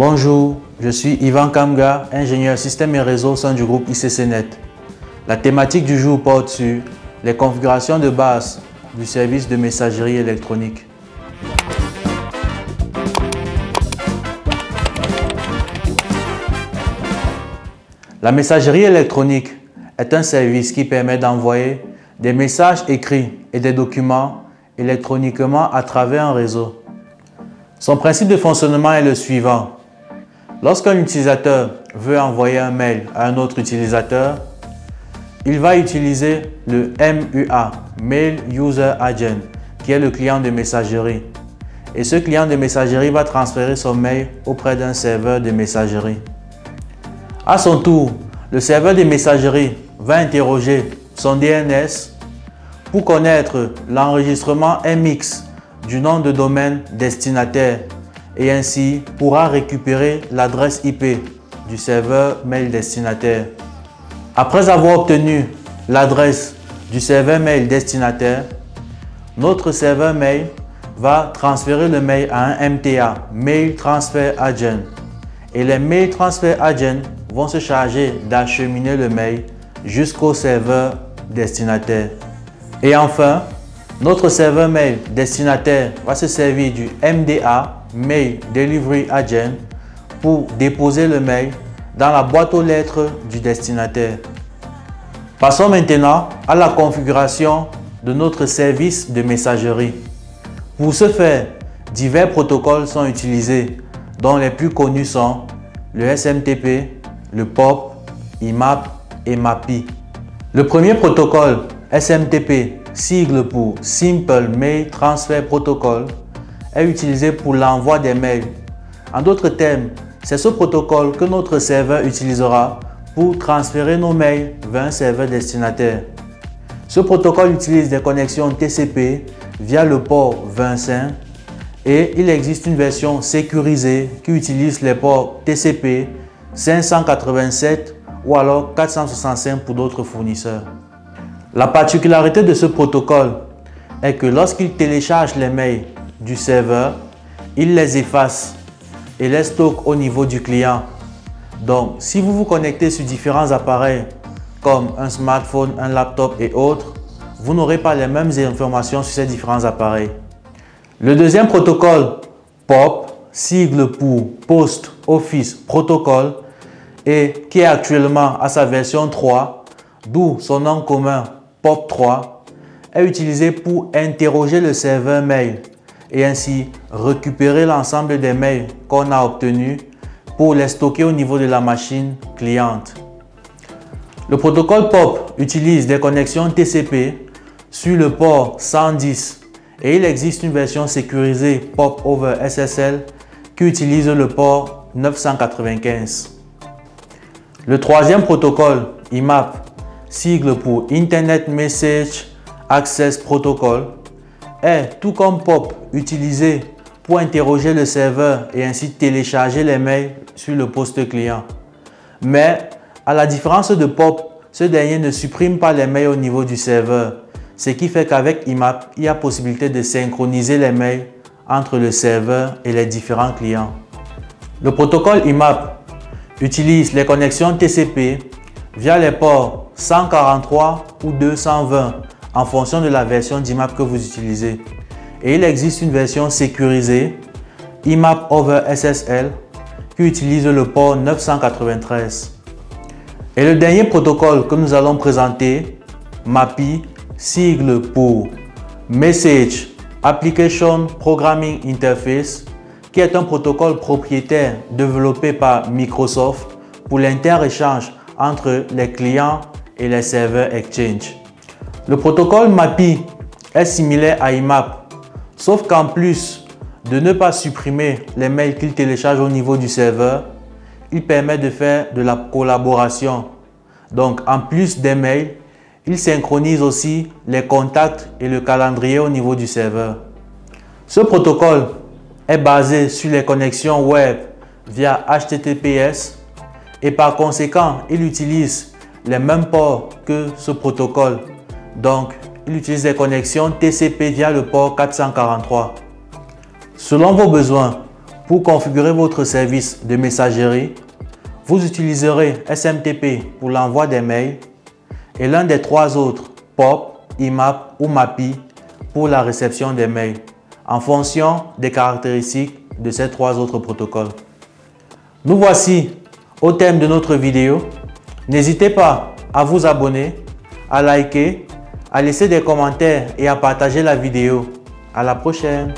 Bonjour, je suis Ivan Kamga, ingénieur système et réseau au sein du groupe ICCnet. La thématique du jour porte sur les configurations de base du service de messagerie électronique. La messagerie électronique est un service qui permet d'envoyer des messages écrits et des documents électroniquement à travers un réseau. Son principe de fonctionnement est le suivant. Lorsqu'un utilisateur veut envoyer un mail à un autre utilisateur, il va utiliser le MUA, Mail User Agent, qui est le client de messagerie. Et ce client de messagerie va transférer son mail auprès d'un serveur de messagerie. À son tour, le serveur de messagerie va interroger son DNS pour connaître l'enregistrement MX du nom de domaine destinataire et ainsi pourra récupérer l'adresse IP du serveur mail destinataire. Après avoir obtenu l'adresse du serveur mail destinataire, notre serveur mail va transférer le mail à un MTA, Mail Transfer Agent. Et les Mail Transfer Agents vont se charger d'acheminer le mail jusqu'au serveur destinataire. Et enfin, notre serveur mail destinataire va se servir du MDA, Mail Delivery Agent, pour déposer le mail dans la boîte aux lettres du destinataire. Passons maintenant à la configuration de notre service de messagerie. Pour ce faire, divers protocoles sont utilisés, dont les plus connus sont le SMTP, le POP, IMAP et MAPI. Le premier protocole, SMTP, sigle pour Simple Mail Transfer Protocol, est utilisé pour l'envoi des mails. En d'autres termes, c'est ce protocole que notre serveur utilisera pour transférer nos mails vers un serveur destinataire. Ce protocole utilise des connexions TCP via le port 25 et il existe une version sécurisée qui utilise les ports TCP 587 ou alors 465 pour d'autres fournisseurs. La particularité de ce protocole est que lorsqu'il télécharge les mails du serveur, il les efface et les stocke au niveau du client. Donc, si vous vous connectez sur différents appareils comme un smartphone, un laptop et autres, vous n'aurez pas les mêmes informations sur ces différents appareils. Le deuxième protocole, POP, sigle pour Post Office Protocol, et qui est actuellement à sa version 3, d'où son nom commun POP3, est utilisé pour interroger le serveur mail et ainsi récupérer l'ensemble des mails qu'on a obtenus pour les stocker au niveau de la machine cliente. Le protocole POP utilise des connexions TCP sur le port 110 et il existe une version sécurisée POP over SSL qui utilise le port 995. Le troisième protocole, IMAP, sigle pour Internet Message Access Protocol, est, tout comme POP, utilisé pour interroger le serveur et ainsi télécharger les mails sur le poste client. Mais, à la différence de POP, ce dernier ne supprime pas les mails au niveau du serveur, ce qui fait qu'avec IMAP, il y a possibilité de synchroniser les mails entre le serveur et les différents clients. Le protocole IMAP utilise les connexions TCP via les ports 143 ou 220 en fonction de la version d'IMAP que vous utilisez. Et il existe une version sécurisée, IMAP over SSL, qui utilise le port 993. Et le dernier protocole que nous allons présenter, MAPI, sigle pour Message Application Programming Interface, qui est un protocole propriétaire développé par Microsoft pour l'inter-échange entre les clients et les serveurs Exchange. Le protocole MAPI est similaire à IMAP, sauf qu'en plus de ne pas supprimer les mails qu'il télécharge au niveau du serveur, il permet de faire de la collaboration. Donc, en plus des mails, il synchronise aussi les contacts et le calendrier au niveau du serveur. Ce protocole est basé sur les connexions web via HTTPS et par conséquent, il utilise les mêmes ports que ce protocole. Donc, il utilise des connexions TCP via le port 443. Selon vos besoins, Pour configurer votre service de messagerie, vous utiliserez SMTP pour l'envoi des mails et l'un des trois autres, POP, IMAP ou MAPI, pour la réception des mails, en fonction des caractéristiques de ces trois autres protocoles. Nous voici au thème de notre vidéo. N'hésitez pas à vous abonner, à liker, à laisser des commentaires et à partager la vidéo. À la prochaine!